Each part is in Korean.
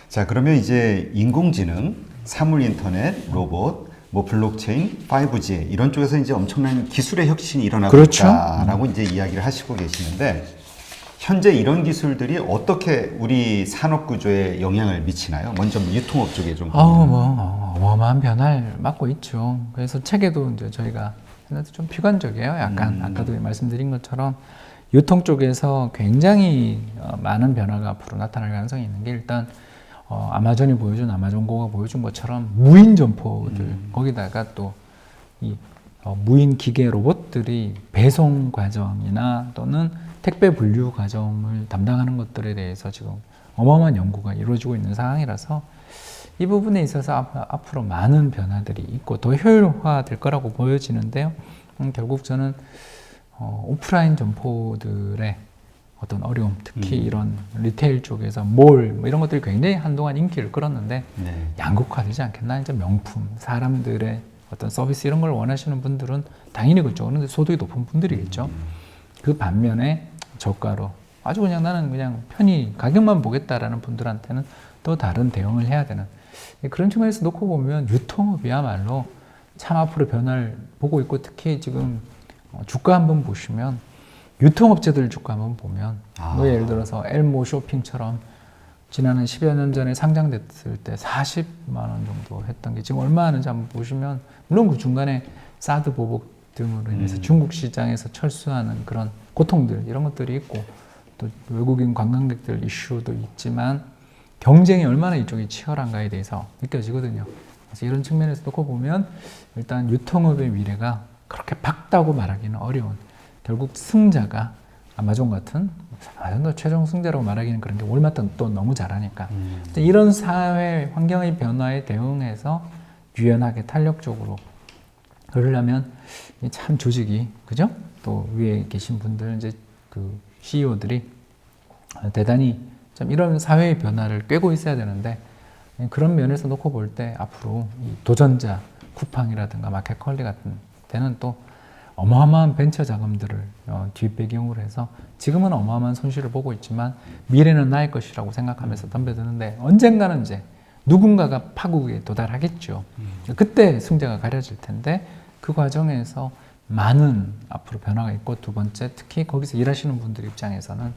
자, 그러면 이제 인공지능, 사물 인터넷, 로봇, 뭐 블록체인, 5G 이런 쪽에서 이제 엄청난 기술의 혁신이 일어나고 그렇죠. 있다라고 이제 이야기를 하시고 계시는데 현재 이런 기술들이 어떻게 우리 산업 구조에 영향을 미치나요? 먼저 유통업 쪽에 좀. 어마어마한 변화를 맞고 있죠. 그래서 책에도 이제 저희가 좀 비관적이에요. 약간 아까도 말씀드린 것처럼 유통 쪽에서 굉장히 많은 변화가 앞으로 나타날 가능성이 있는 게 일단 아마존이 보여준 아마존고가 보여준 것처럼 무인 점포들 거기다가 또 이 무인 기계 로봇들이 배송 과정이나 또는 택배 분류 과정을 담당하는 것들에 대해서 지금 어마어마한 연구가 이루어지고 있는 상황이라서 이 부분에 있어서 앞으로 많은 변화들이 있고 더 효율화될 거라고 보여지는데요. 결국 저는 오프라인 점포들의 어떤 어려움, 특히 이런 리테일 쪽에서 몰 뭐 이런 것들이 굉장히 한동안 인기를 끌었는데 양극화되지 않겠나? 이제 명품, 사람들의 어떤 서비스 이런 걸 원하시는 분들은 당연히 그쪽은 소득이 높은 분들이겠죠. 그 반면에 저가로 아주 그냥 나는 그냥 편히 가격만 보겠다라는 분들한테는 또 다른 대응을 해야 되는 그런 측면에서 놓고 보면 유통업이야말로 참 앞으로 변화를 보고 있고 특히 지금 주가 한번 보시면 유통업체들 주가 한번 보면 뭐 예를 들어서 엘모 쇼핑처럼 지난 10여 년 전에 상장됐을 때 40만 원 정도 했던 게 지금 얼마 하는지 한번 보시면 물론 그 중간에 사드 보복 등으로 인해서 중국 시장에서 철수하는 그런 고통들 이런 것들이 있고 또 외국인 관광객들 이슈도 있지만 경쟁이 얼마나 이쪽이 치열한가에 대해서 느껴지거든요. 그래서 이런 측면에서 놓고 보면 일단 유통업의 미래가 그렇게 밝다고 말하기는 어려운 결국 승자가 아마존 같은 아마존도 최종 승자라고 말하기는 그런 게 월마트는 또 너무 잘하니까 이런 사회 환경의 변화에 대응해서 유연하게 탄력적으로 그러려면 참 조직이 그죠? 또 위에 계신 분들 이제 그 CEO들이 대단히 좀 이런 사회의 변화를 꿰고 있어야 되는데 그런 면에서 놓고 볼 때 앞으로 이 도전자 쿠팡이라든가 마켓컬리 같은 데는 또 어마어마한 벤처 자금들을 뒷배경으로 해서 지금은 어마어마한 손실을 보고 있지만 미래는 나의 것이라고 생각하면서 덤벼드는데 언젠가는 이제 누군가가 파국에 도달하겠죠. 그때 승자가 가려질 텐데 그 과정에서 많은 앞으로 변화가 있고 두 번째 특히 거기서 일하시는 분들 입장에서는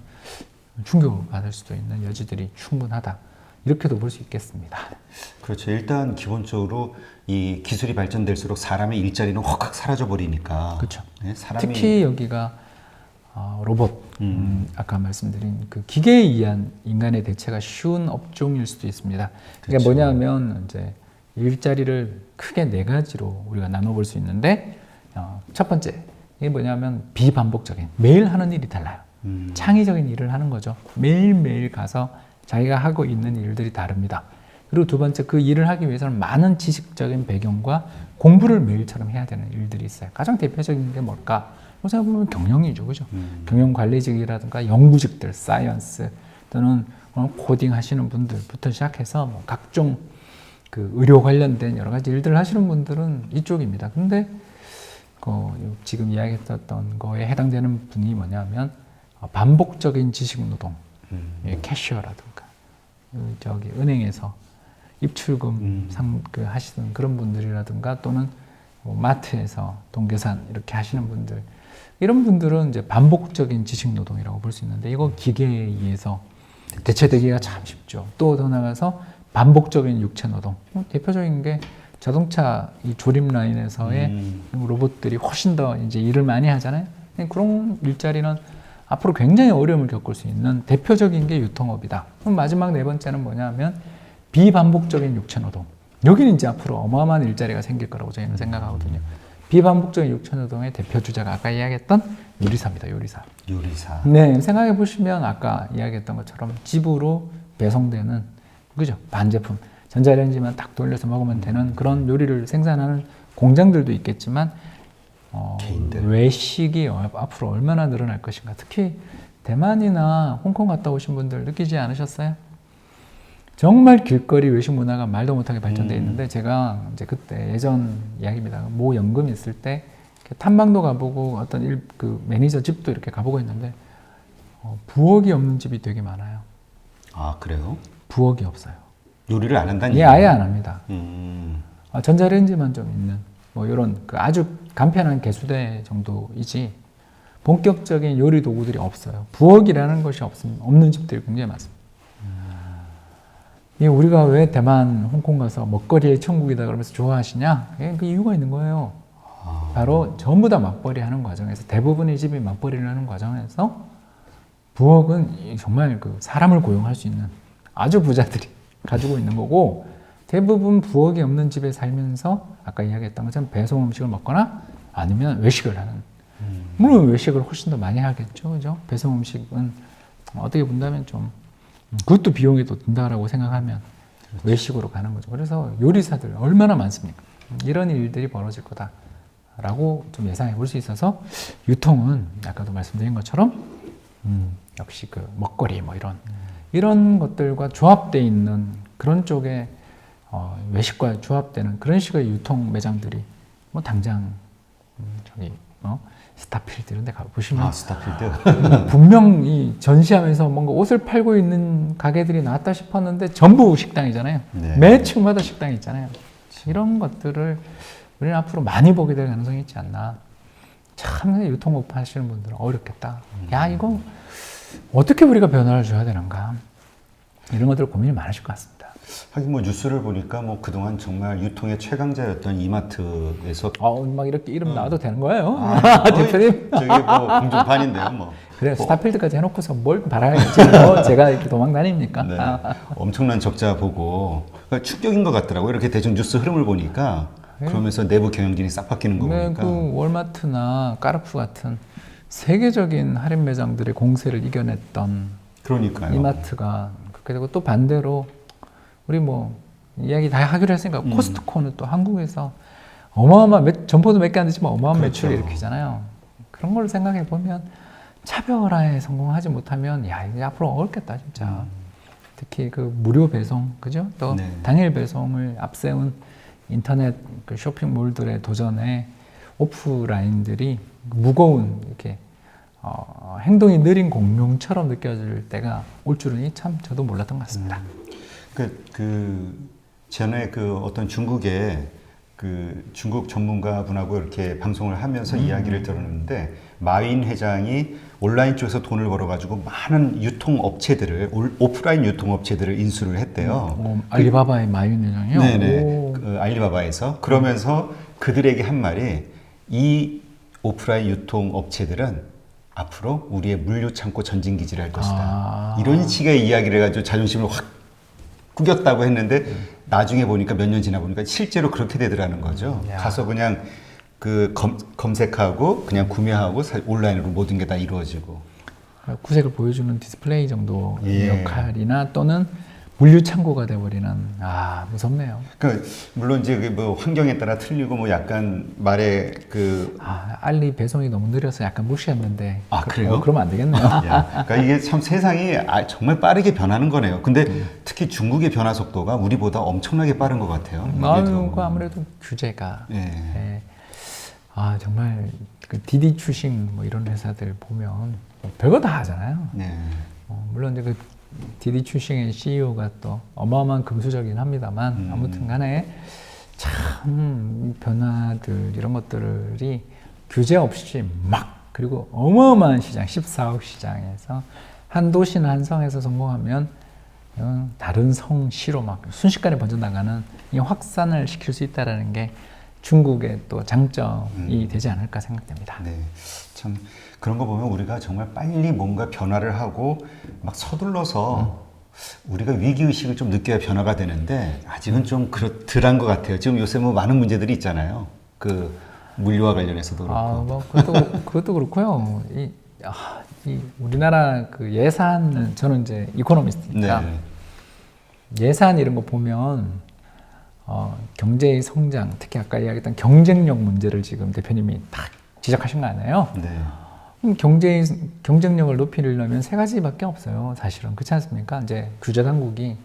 충격을 받을 수도 있는 여지들이 충분하다. 이렇게도 볼 수 있겠습니다. 그렇죠. 일단 기본적으로 이 기술이 발전될수록 사람의 일자리는 확 사라져 버리니까. 그렇죠. 네, 사람이 특히 여기가 로봇, 아까 말씀드린 그 기계에 의한 인간의 대체가 쉬운 업종일 수도 있습니다. 그게 그렇죠. 뭐냐면 이제 일자리를 크게 네 가지로 우리가 나눠볼 수 있는데 첫 번째 이게 뭐냐면 비반복적인 매일 하는 일이 달라요. 창의적인 일을 하는 거죠. 매일매일 가서 자기가 하고 있는 일들이 다릅니다. 그리고 두 번째 그 일을 하기 위해서는 많은 지식적인 배경과 공부를 매일처럼 해야 되는 일들이 있어요. 가장 대표적인 게 뭘까? 생각해보면 경영이죠. 그죠? 경영관리직이라든가 연구직들, 사이언스 또는 코딩 하시는 분들부터 시작해서 뭐 각종 그 의료 관련된 여러 가지 일들을 하시는 분들은 이쪽입니다. 근데 지금 이야기했던 거에 해당되는 분이 뭐냐면 반복적인 지식 노동, 캐셔라든가 저기 은행에서 입출금 하시는 그런 분들이라든가 또는 뭐 마트에서 동계산 이렇게 하시는 분들 이런 분들은 이제 반복적인 지식 노동이라고 볼 수 있는데 이거 기계에 의해서 대체되기가 참 쉽죠. 또 더 나가서 반복적인 육체 노동 대표적인 게 자동차 이 조립 라인에서의 로봇들이 훨씬 더 이제 일을 많이 하잖아요. 그런 일자리는 앞으로 굉장히 어려움을 겪을 수 있는 대표적인 게 유통업이다. 그럼 마지막 네 번째는 뭐냐면 비반복적인 육체 노동. 여기는 이제 앞으로 어마어마한 일자리가 생길 거라고 저희는 생각하거든요. 비반복적인 육체 노동의 대표 주자가 아까 이야기했던 요리사입니다. 요리사. 요리사. 네, 생각해 보시면 아까 이야기했던 것처럼 집으로 배송되는 그죠? 반제품. 전자레인지만 딱 돌려서 먹으면 되는 그런 요리를 생산하는 공장들도 있겠지만 외식이 앞으로 얼마나 늘어날 것인가. 특히 대만이나 홍콩 갔다 오신 분들 느끼지 않으셨어요? 정말 길거리 외식 문화가 말도 못하게 발전되어 있는데 제가 이제 그때 예전 이야기입니다. 모 연금 있을 때 탐방도 가보고 어떤 그 매니저 집도 이렇게 가보고 있는데 부엌이 없는 집이 되게 많아요. 아, 그래요? 부엌이 없어요. 요리를 안 한다는 예, 얘기예요? 아예 안 합니다. 음. 전자레인지만 좀 있는 뭐 이런 그 아주 간편한 개수대 정도이지 본격적인 요리 도구들이 없어요. 부엌이라는 것이 없는 집들이 굉장히 많습니다. 이 우리가 왜 대만, 홍콩 가서 먹거리의 천국이다 그러면서 좋아하시냐? 그 이유가 있는 거예요. 바로 전부 다 맞벌이 하는 과정에서 대부분의 집이 맞벌이를 하는 과정에서 부엌은 정말 그 사람을 고용할 수 있는 아주 부자들이 가지고 있는 거고 대부분 부엌이 없는 집에 살면서 아까 이야기했던 것처럼 배송 음식을 먹거나 아니면 외식을 하는 물론 외식을 훨씬 더 많이 하겠죠. 그죠? 배송 음식은 어떻게 본다면 좀 그것도 비용이 더 든다라고 생각하면 그렇죠. 외식으로 가는 거죠. 그래서 요리사들 얼마나 많습니까? 이런 일들이 벌어질 거다라고 좀 예상해 볼 수 있어서 유통은 아까도 말씀드린 것처럼 역시 그 먹거리 뭐 이런 것들과 조합되어 있는 그런 쪽에 외식과 조합되는 그런 식의 유통 매장들이 뭐 당장 저기 스타필드 이런 데 가보시면 스타필드? 분명 이 전시하면서 뭔가 옷을 팔고 있는 가게들이 나왔다 싶었는데 전부 식당이잖아요. 네. 매 층마다 식당이 있잖아요. 이런 것들을 우리는 앞으로 많이 보게 될 가능성이 있지 않나. 참 유통업 하시는 분들은 어렵겠다. 야 이거 어떻게 우리가 변화를 줘야 되는가. 이런 것들 고민이 많으실 것 같습니다. 하긴 뭐 뉴스를 보니까 뭐 그동안 정말 유통의 최강자였던 이마트에서 막 이렇게 이름 나와도 되는 거예요? 대표님? 저게 뭐 공중판인데요, 뭐. 그래 스타필드까지 해놓고서 뭘 바라야지. 뭐 제가 이렇게 도망 다닙니까? 네. 엄청난 적자 보고 그러니까 충격인 것 같더라고요. 이렇게 대충 뉴스 흐름을 보니까 그러면서 내부 경영진이 싹 바뀌는 거 보니까. 그 월마트나 까르푸 같은 세계적인 할인 매장들의 공세를 이겨냈던 그러니까요. 이마트가 그렇게 되고 또 반대로 우리 뭐 이야기 다 하기로 했으니까 코스트코는 또 한국에서 점포도 몇 개 안 되지만 어마어마한 그렇죠. 매출을 일으키잖아요. 그런 걸 생각해 보면 차별화에 성공하지 못하면 야 이제 앞으로 어렵겠다 진짜. 특히 그 무료 배송 그죠? 또 네. 당일 배송을 앞세운 인터넷 그 쇼핑몰들의 도전에 오프라인들이 무거운 이렇게 행동이 느린 공룡처럼 느껴질 때가 올 줄은 참 저도 몰랐던 것 같습니다. 전에 그 어떤 중국의 그 중국 전문가 분하고 이렇게 방송을 하면서 이야기를 들었는데 마윈 회장이 온라인 쪽에서 돈을 벌어가지고 많은 유통업체들을 오프라인 유통업체들을 인수를 했대요. 알리바바의 마윈 회장이요? 네네. 그 알리바바에서 그러면서 그들에게 한 말이 이 오프라인 유통업체들은 앞으로 우리의 물류 창고 전진 기지를 할 것이다. 이런 식의 이야기를 해가지고 자존심을 확 꾸겼다고 했는데 나중에 보니까 몇 년 지나 보니까 실제로 그렇게 되더라는 거죠. 가서 그냥 그 검색하고 그냥 구매하고 온라인으로 모든 게 다 이루어지고 구색을 보여주는 디스플레이 정도 역할이나 또는 물류 창고가 돼버리는 무섭네요. 그러니까 물론 이제 뭐 환경에 따라 틀리고 뭐 약간 말에 알리 배송이 너무 느려서 약간 무시했는데 그래요? 그러면 안 되겠네요. 그러니까 이게 참 세상이 정말 빠르게 변하는 거네요. 근데 특히 중국의 변화 속도가 우리보다 엄청나게 빠른 것 같아요. 아무래도 규제가 네. 정말 그 디디 추싱 뭐 이런 회사들 보면 별거 다 하잖아요. 네. 물론 이제 그 디디 추싱의 CEO가 또 어마어마한 금수저긴 합니다만 아무튼 간에 참 변화들 이런 것들이 규제 없이 그리고 어마어마한 시장 14억 시장에서 한 도시나 한 성에서 성공하면 다른 성시로 순식간에 번져나가는 이 확산을 시킬 수 있다는 게 중국의 또 장점이 되지 않을까 생각됩니다. 네, 참 그런 거 보면 우리가 정말 빨리 뭔가 변화를 하고 막 서둘러서 우리가 위기의식을 좀 느껴야 변화가 되는데 아직은 좀 덜한 것 같아요. 지금 요새 뭐 많은 문제들이 있잖아요. 그 물류와 관련해서도 그렇고. 그것도 그렇고요. 이 우리나라 그 예산은 저는 이제 이코노미스트니까 예산 이런 거 보면 경제의 성장, 특히 아까 이야기했던 경쟁력 문제를 지금 대표님이 딱 지적하신 거 아니에요? 네. 경쟁력을 높이려면 세 가지밖에 없어요. 사실은 그렇지 않습니까? 이제 규제 당국이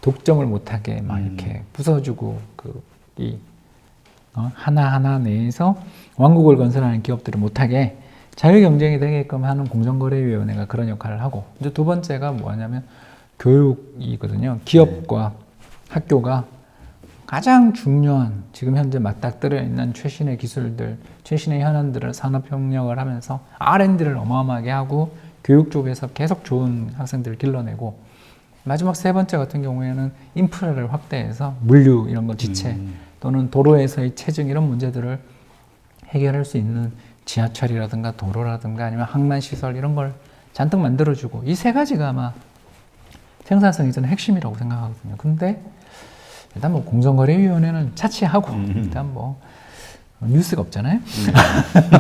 독점을 못하게 이렇게 부숴주고 하나하나 내에서 왕국을 건설하는 기업들을 못하게 자유 경쟁이 되게끔 하는 공정거래위원회가 그런 역할을 하고 이제 두 번째가 뭐냐면 교육이거든요. 기업과 학교가 가장 중요한 지금 현재 맞닥뜨려 있는 최신의 기술들, 최신의 현안들을 산업 협력을 하면서 R&D를 어마어마하게 하고 교육 쪽에서 계속 좋은 학생들을 길러내고 마지막 세 번째 같은 경우에는 인프라를 확대해서 물류 이런 거 지체 또는 도로에서의 체증 이런 문제들을 해결할 수 있는 지하철이라든가 도로라든가 아니면 항만시설 이런 걸 잔뜩 만들어주고 이 세 가지가 아마 생산성이 저는 핵심이라고 생각하거든요. 근데 일단 뭐 공정거래위원회는 차치하고 일단 뭐 뉴스가 없잖아요.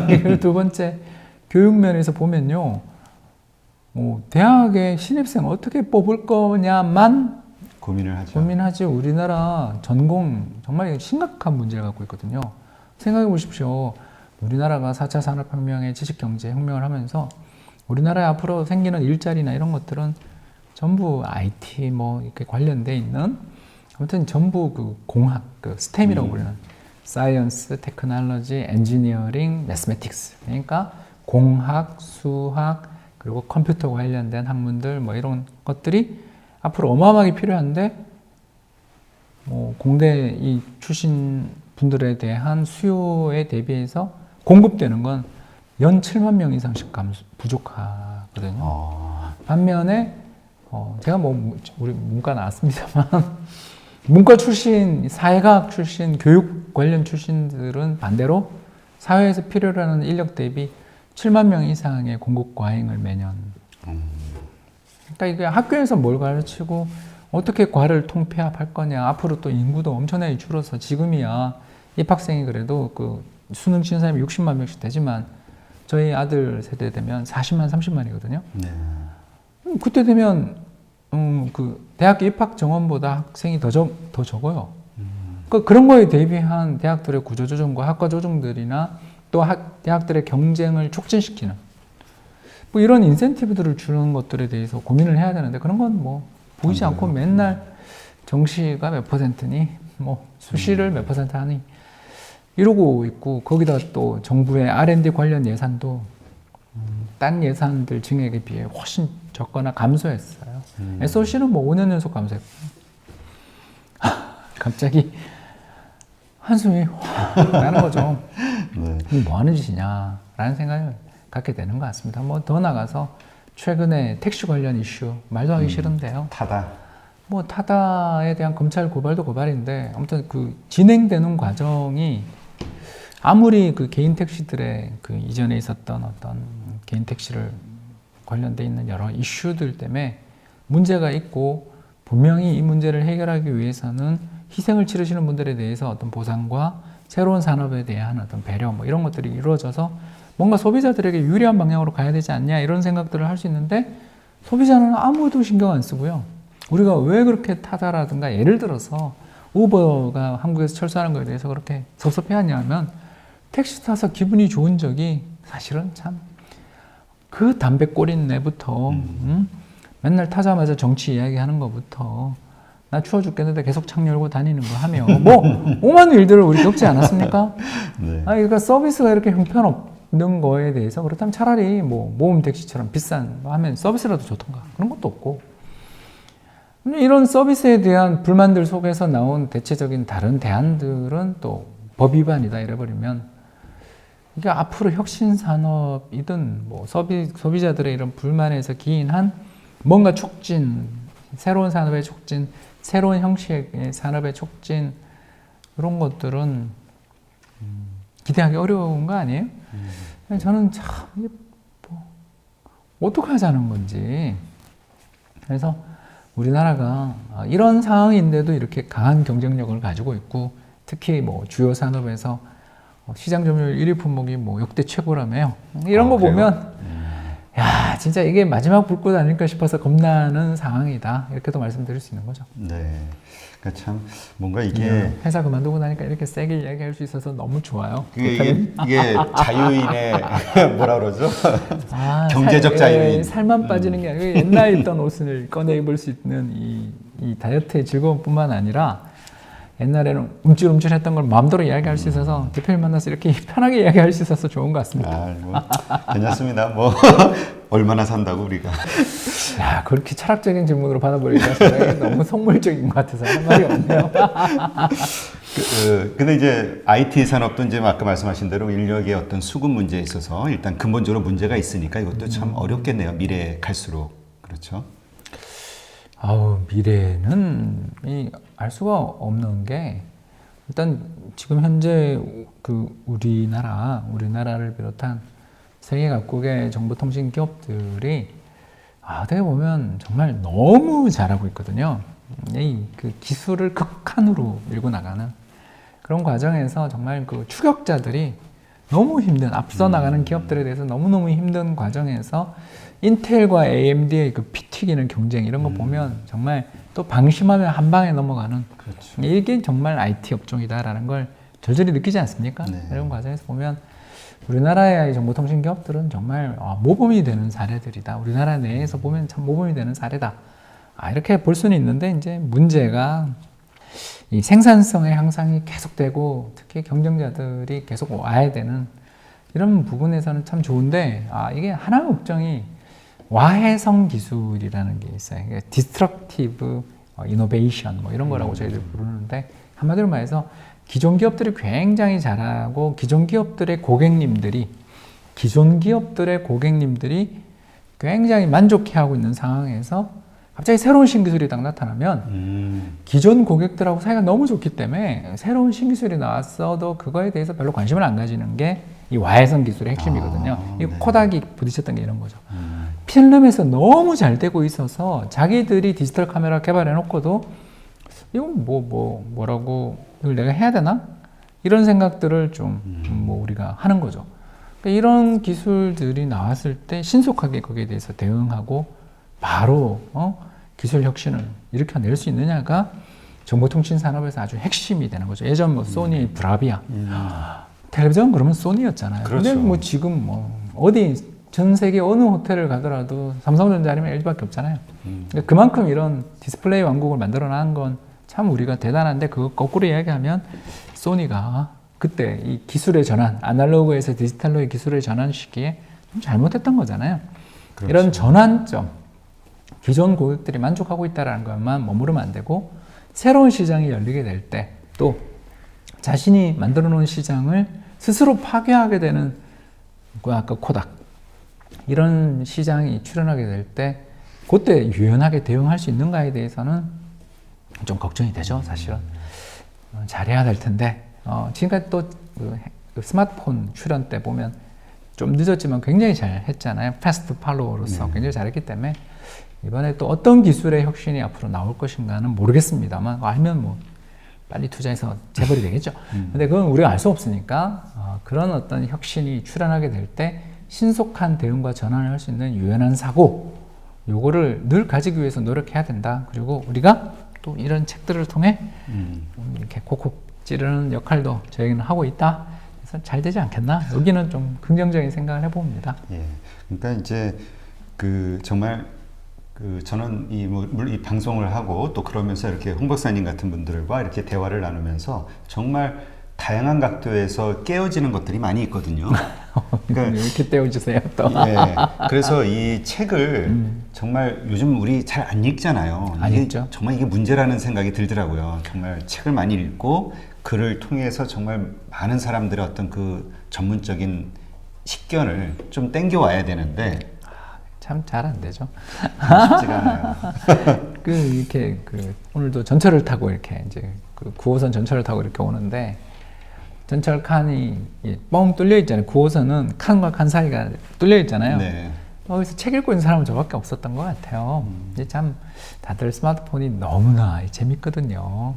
그리고 두 번째 교육면에서 보면요. 대학의 신입생 어떻게 뽑을 거냐만 고민하지 우리나라 전공 정말 심각한 문제를 갖고 있거든요. 생각해 보십시오. 우리나라가 4차 산업혁명의 지식경제 혁명을 하면서 우리나라에 앞으로 생기는 일자리나 이런 것들은 전부 IT 뭐 이렇게 관련돼 있는 아무튼 전부 그 공학, 그 스템이라고 부르는 사이언스, 테크놀로지, 엔지니어링, 매스매틱스 그러니까 공학, 수학 그리고 컴퓨터 관련된 학문들 뭐 이런 것들이 앞으로 어마어마하게 필요한데 뭐 공대 이 출신 분들에 대한 수요에 대비해서 공급되는 건 연 7만 명 이상씩 부족하거든요. 반면에 제가 뭐 우리 문과 나왔습니다만 문과 출신, 사회과학 출신, 교육 관련 출신들은 반대로 사회에서 필요로 하는 인력 대비 7만 명 이상의 공급 과잉을 매년. 그러니까 이게 학교에서 뭘 가르치고 어떻게 과를 통폐합할 거냐. 앞으로 또 인구도 엄청나게 줄어서 지금이야 입학생이 그래도 그 수능 치는 사람이 60만 명씩 되지만 저희 아들 세대 되면 40만, 30만이거든요. 네. 그때 되면 그 대학교 입학 정원보다 학생이 더 적어요. 그러니까 그런 거에 대비한 대학들의 구조조정과 학과 조정들이나 또 대학들의 경쟁을 촉진시키는 뭐 이런 인센티브들을 주는 것들에 대해서 고민을 해야 되는데 그런 건 뭐 보이지 않고 맨날 정시가 몇 퍼센트니 뭐 수시를 몇 퍼센트 하니 이러고 있고 거기다 또 정부의 R&D 관련 예산도 딴 예산들 증액에 비해 훨씬 적거나 감소했어요. SOC는 뭐 5년 연속 감소했고 갑자기 한숨이 확 나는 거죠. 네. 뭐 하는 짓이냐라는 생각을 갖게 되는 것 같습니다. 뭐 더 나가서 최근에 택시 관련 이슈 말도 하기 싫은데요. 타다. 뭐 타다에 대한 검찰 고발도 고발인데 아무튼 그 진행되는 과정이 아무리 그 개인 택시들의 그 이전에 있었던 어떤 개인 택시를 관련돼 있는 여러 이슈들 때문에 문제가 있고 분명히 이 문제를 해결하기 위해서는 희생을 치르시는 분들에 대해서 어떤 보상과 새로운 산업에 대한 어떤 배려 뭐 이런 것들이 이루어져서 뭔가 소비자들에게 유리한 방향으로 가야 되지 않냐 이런 생각들을 할 수 있는데 소비자는 아무도 신경 안 쓰고요. 우리가 왜 그렇게 타다라든가 예를 들어서 우버가 한국에서 철수하는 거에 대해서 그렇게 섭섭해하냐면 택시 타서 기분이 좋은 적이 사실은 참 그 담배 꼬린내부터 맨날 타자마자 정치 이야기하는 것부터 나 추워 죽겠는데 계속 창 열고 다니는 거 하며 뭐 오만 일들을 우리 겪지 않았습니까? 네. 그러니까 서비스가 이렇게 형편없는 거에 대해서 그렇다면 차라리 뭐 모험 택시처럼 비싼 거 하면 서비스라도 좋던가 그런 것도 없고 이런 서비스에 대한 불만들 속에서 나온 대체적인 다른 대안들은 또 법 위반이다 이래버리면 이게 앞으로 혁신 산업이든 뭐 소비자들의 이런 불만에서 기인한 뭔가 촉진, 새로운 산업의 촉진, 새로운 형식의 산업의 촉진 이런 것들은 기대하기 어려운 거 아니에요? 저는 참 이게 뭐 어떻게 하자는 건지 그래서 우리나라가 이런 상황인데도 이렇게 강한 경쟁력을 가지고 있고 특히 뭐 주요 산업에서 시장 점유율 1위 품목이 뭐 역대 최고라며요. 이런 거 그래요? 보면 야 진짜 이게 마지막 불꽃 아닐까 싶어서 겁나는 상황이다. 이렇게도 말씀드릴 수 있는 거죠. 네. 그러니까 참 뭔가 이게 회사 그만두고 나니까 이렇게 세게 이야기할 수 있어서 너무 좋아요. 이게 자유인의 뭐라 그러죠? 경제적 자유인. 살만 빠지는 게 아니고 옛날에 입던 옷을 꺼내 입을 수 있는 이 다이어트의 즐거움뿐만 아니라 옛날에는 움찔움찔했던 걸 마음대로 이야기할 수 있어서 대표님 만나서 이렇게 편하게 이야기할 수 있어서 좋은 것 같습니다. 뭐, 괜찮습니다. 뭐 얼마나 산다고 우리가. 야, 그렇게 철학적인 질문으로 받아버리니까 굉장히 너무 속물적인 것 같아서 할 말이 없네요. 근데 이제 IT 산업도 이제 아까 말씀하신 대로 인력의 어떤 수급 문제에 있어서 일단 근본적으로 문제가 있으니까 이것도 참 어렵겠네요. 미래에 갈수록. 그렇죠. 아우, 미래는 알 수가 없는 게 일단 지금 현재 그 우리나라를 비롯한 세계 각국의 정보통신 기업들이 어떻게 보면 정말 너무 잘하고 있거든요. 그 기술을 극한으로 밀고 나가는 그런 과정에서 정말 그 추격자들이 너무 힘든 앞서 나가는 기업들에 대해서 너무너무 힘든 과정에서 인텔과 AMD의 그 피 튀기는 경쟁 이런 거 보면 정말 또 방심하면 한 방에 넘어가는 그렇죠. 이게 정말 IT 업종이다라는 걸 절절히 느끼지 않습니까? 네. 이런 과정에서 보면 우리나라의 정보통신 기업들은 정말 모범이 되는 사례들이다. 우리나라 내에서 보면 참 모범이 되는 사례다. 이렇게 볼 수는 있는데 이제 문제가 이 생산성의 향상이 계속되고 특히 경쟁자들이 계속 와야 되는 이런 부분에서는 참 좋은데 이게 하나의 걱정이 와해성 기술이라는 게 있어요. 디스트럭티브 이노베이션 뭐 이런 거라고 저희들 부르는데 한마디로 말해서 기존 기업들이 굉장히 잘하고 기존 기업들의 고객님들이 굉장히 만족해하고 있는 상황에서 갑자기 새로운 신기술이 딱 나타나면 기존 고객들하고 사이가 너무 좋기 때문에 새로운 신기술이 나왔어도 그거에 대해서 별로 관심을 안 가지는 게 이 와해성 기술의 핵심이거든요. 이 네. 코닥이 부딪혔던 게 이런 거죠. 필름에서 너무 잘 되고 있어서 자기들이 디지털 카메라 개발해 놓고도 이건 뭐라고 이걸 내가 해야 되나? 이런 생각들을 우리가 하는 거죠. 그러니까 이런 기술들이 나왔을 때 신속하게 거기에 대해서 대응하고 바로 기술 혁신을 일으켜낼 수 있느냐가 정보통신 산업에서 아주 핵심이 되는 거죠. 예전 소니 브라비아 텔레비전 그러면 소니였잖아요. 그렇죠. 근데 지금 어디 전 세계 어느 호텔을 가더라도 삼성전자 아니면 LG밖에 없잖아요. 그러니까 그만큼 이런 디스플레이 왕국을 만들어 난 건 참 우리가 대단한데 그거 거꾸로 이야기하면 소니가 그때 이 기술의 전환, 아날로그에서 디지털로의 기술의 전환 시기에 좀 잘못했던 거잖아요. 그렇죠. 이런 전환점, 기존 고객들이 만족하고 있다는 것만 머무르면 안 되고 새로운 시장이 열리게 될 때 또 자신이 만들어 놓은 시장을 스스로 파괴하게 되는 아까 코닥 이런 시장이 출현하게 될 때 그때 유연하게 대응할 수 있는가에 대해서는 좀 걱정이 되죠, 사실은. 잘해야 될 텐데 지금까지 또 그 스마트폰 출현 때 보면 좀 늦었지만 굉장히 잘 했잖아요. 패스트 팔로워로서 굉장히 잘했기 때문에 이번에 또 어떤 기술의 혁신이 앞으로 나올 것인가는 모르겠습니다만 알면 빨리 투자해서 재벌이 되겠죠. 근데 그건 우리가 알 수 없으니까 그런 어떤 혁신이 출현하게 될 때 신속한 대응과 전환을 할 수 있는 유연한 사고 요거를 늘 가지기 위해서 노력해야 된다. 그리고 우리가 또 이런 책들을 통해 이렇게 콕콕 찌르는 역할도 저희는 하고 있다. 그래서 잘 되지 않겠나? 여기는 좀 긍정적인 생각을 해봅니다. 예. 그러니까 이제 정말 저는 이 방송을 하고 또 그러면서 이렇게 홍 박사님 같은 분들과 이렇게 대화를 나누면서 정말 다양한 각도에서 깨어지는 것들이 많이 있거든요. 그러니까 이렇게 떼어주세요 또. 예. 그래서 이 책을 정말 요즘 우리 잘 안 읽잖아요. 안 읽죠. 정말 이게 문제라는 생각이 들더라고요. 정말 책을 많이 읽고 글을 통해서 정말 많은 사람들의 어떤 그 전문적인 식견을 좀 땡겨와야 되는데 참 잘 안 되죠. 쉽지가 않아요. 이렇게 오늘도 전철을 타고 이렇게 이제 9호선 전철을 타고 이렇게 오는데 전철 칸이 뻥 뚫려 있잖아요. 9호선은 칸과 칸 사이가 뚫려 있잖아요. 네. 거기서 책 읽고 있는 사람은 저밖에 없었던 것 같아요. 이제 참 다들 스마트폰이 너무나 재밌거든요.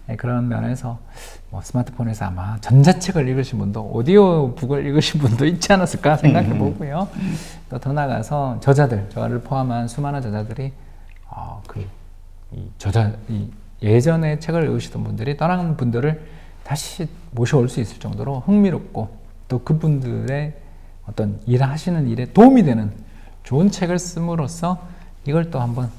네, 그런 면에서 스마트폰에서 아마 전자책을 읽으신 분도 오디오북을 읽으신 분도 있지 않았을까 생각해 보고요. 또 더 나아가서 저를 포함한 수많은 저자들이 예전에 책을 읽으시던 분들이 떠난 분들을 다시 모셔올 수 있을 정도로 흥미롭고 또 그분들의 어떤 일하시는 일에 도움이 되는 좋은 책을 씀으로써 이걸 또 한번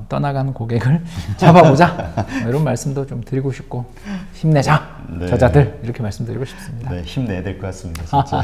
떠나간 고객을 잡아보자. 이런 말씀도 좀 드리고 싶고 힘내자 네. 저자들 이렇게 말씀드리고 싶습니다. 네, 힘내야 될 것 같습니다. 진짜.